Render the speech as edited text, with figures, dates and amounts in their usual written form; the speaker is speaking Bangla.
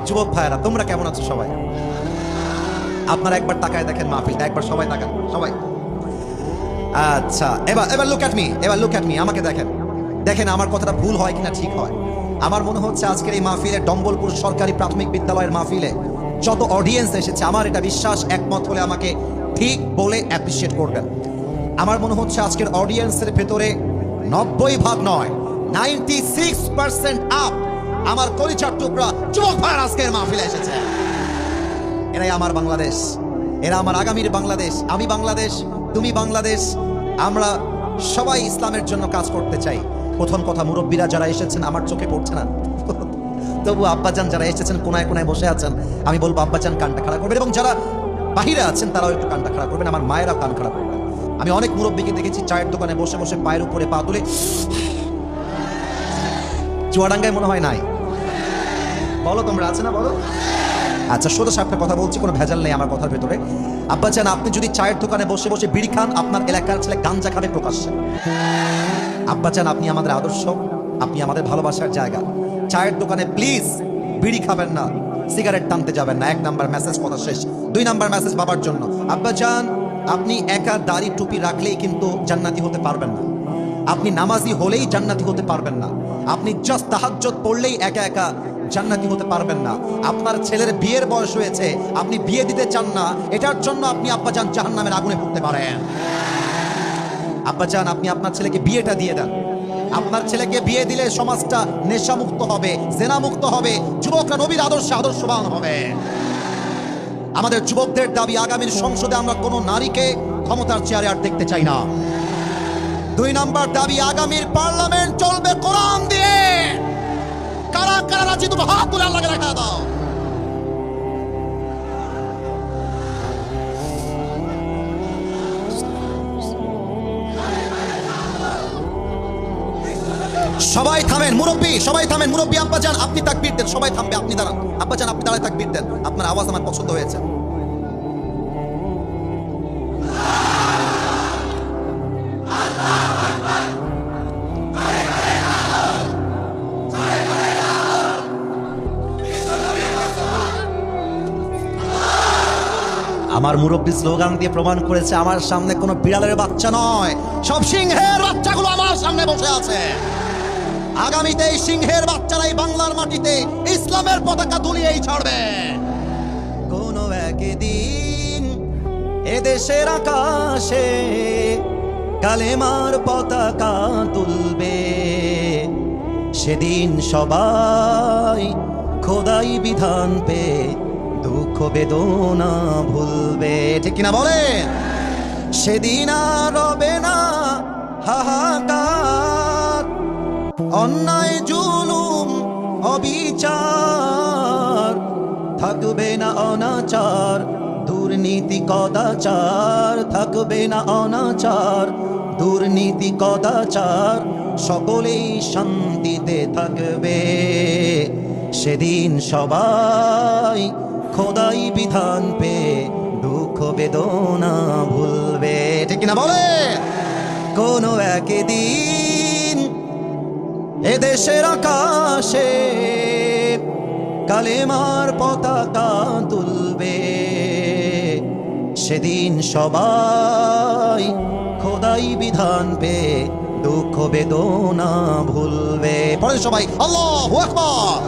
যুবক ভাইয়েরা, তোমরা কেমন আছো সবাই? আপনারা একবার তাকায় দেখেন মাহফিলটা, একবার সবাই তাকান, সবাই। আচ্ছা, এবার লুক অ্যাট মি, আমাকে দেখেন। দেখেন আমার কথাটা ভুল হয় কিনা ঠিক হয়। আমার মনে হচ্ছে আজকের এই মাহফিলে, ডম্বলপুর সরকারি প্রাথমিক বিদ্যালয়ের মাহফিলে যত অডিয়েন্স এসেছে, আমার এটা বিশ্বাস, একমত হলে আমাকে ঠিক বলে অ্যাপ্রিশিয়েট করবেন। আমার মনে হচ্ছে আজকের অডিয়েন্সের ভেতরে 90% নয়, 96% আপ আমার কলিজার টুকরা যুবক ভাই আজকের মাহফিলে এসেছে। এরাই আমার বাংলাদেশ, এরা আমার আগামীর বাংলাদেশ। আমি বাংলাদেশ, তুমি বাংলাদেশ, আমরা সবাই ইসলামের জন্য কাজ করতে চাই। প্রথম কথা, মুরব্বীরা যারা এসেছেন আমার চোখে পড়ছে না, তবু আব্বাজান যারা এসেছেন কোনায় কোনায় বসে আছেন, আমি বলবো আব্বাজান কানটা খাড়া করবেন, এবং যারা বাহিরে আছেন তারাও একটু কানটা খাড়া করবেন, আমার মায়েরাও কান খাড়া করবেন। আমি অনেক মুরব্বীকে দেখেছি চায়ের দোকানে বসে বসে পায়ের উপরে পা তুলে, চুয়াডাঙ্গায় মনে হয় নাই, বলো তোমরা আছে না, বলো। আচ্ছা, সোজা সাপটা কথা বলছি, কোনো ভেজাল নেই আমার কথার ভেতরে। আব্বাজান, আপনি যদি চায়ের দোকানে বসে বসে বিড়ি খান, আপনার এলাকার ছেলে গাঞ্জা খাবে প্রকাশ্যে। আব্বাজান, আপনি আমাদের আদর্শ, আপনি আমাদের ভালোবাসার জায়গা। চায়ের দোকানে প্লিজ বিড়ি খাবেন না, সিগারেট টানতে যাবেন না। 1 নাম্বার মেসেজ, কথা শেষ। 2 নাম্বার মেসেজ বাবার জন্য। আব্বাজান, আপনি একা দাড়ি টুপি রাখলেই কিন্তু জান্নাতি হতে পারবেন না। আপনি নামাজি হলেই জান্নাতি হতে পারবেন না। আপনি জাস্ট তাহাজ্জুদ পড়লেই একা একা জান্নাতি হতে পারবেন না। আপনার ছেলের বিয়ের বয়স হয়েছে, আপনি বিয়ে দিতে চান না, এটার জন্য আপনি আব্বাজান জাহান্নামের আগুনে পড়তে পারেন। আব্বাজান, আপনি আপনার ছেলেকে বিয়েটা দিয়ে দেন। আপনার ছেলেকে বিয়ে দিলে সমাজটা নেশামুক্ত হবে, জেনামুক্ত হবে, যুবকরা নবীর আদর্শে আদর্শবান হবে। আমাদের যুবকদের দাবি, আগামীর সংসদে আমরা কোনো নারীকে ক্ষমতার চেয়ারে আর দেখতে চাই না। 2 নাম্বার দাবি, আগামীর পার্লামেন্ট চলবে কোরআন দিয়ে। কারা কারা রাজি, তুমি হাত তুলে আল্লাহকে দেখা দাও। সবাই থামেন, মুরব্বী সবাই থামেন। মুরব্বী আব্বাজান, আপনি তাকবীর দেন। সবাই থামবে, আপনি দাঁড়ান। আব্বাজান, আপনি দাঁড়ায় তাকবীর দেন। আপনার আওয়াজ আমার পছন্দ হয়েছে। আমার মুরব্বী স্লোগান দিয়ে প্রমাণ করেছে আমার সামনে কোনো বিড়ালের বাচ্চা নয়, সব সিংহের বাচ্চাগুলো আমার সামনে বসে আছে। আগামীতে এই সিংহের বাচ্চারাই বাংলার মাটিতে ইসলামের পতাকা দুলিয়েই ছাড়বে। কোনো একদিন এদেশের আকাশে কালেমার পতাকা তুলবে, সেদিন সবাই খোদাই বিধান পে দুঃখ বেদনা ভুলবে, ঠিক কিনা বলেন? সেদিন আর রবে না হাহাকার, অন্যায় জুলুম অবিচার, থাকবে না অনাচার, দুর্নীতি কদাচার, থাকবে না অনাচার, দুর্নীতি কদাচার, সকলেই শান্তিতে থাকবে। সেদিন সবাই খোদাই বিধান পে দুঃখ বেদনা ভুলবে, ঠিক কিনা বলে? কোনো একদিন এদেশের আকাশে কালেমার পতাকা তুলবে, সেদিন সবাই খোদাই বিধান পে দুঃখ বেদনা ভুলবে। পড়েন সবাই, আল্লাহু আকবার।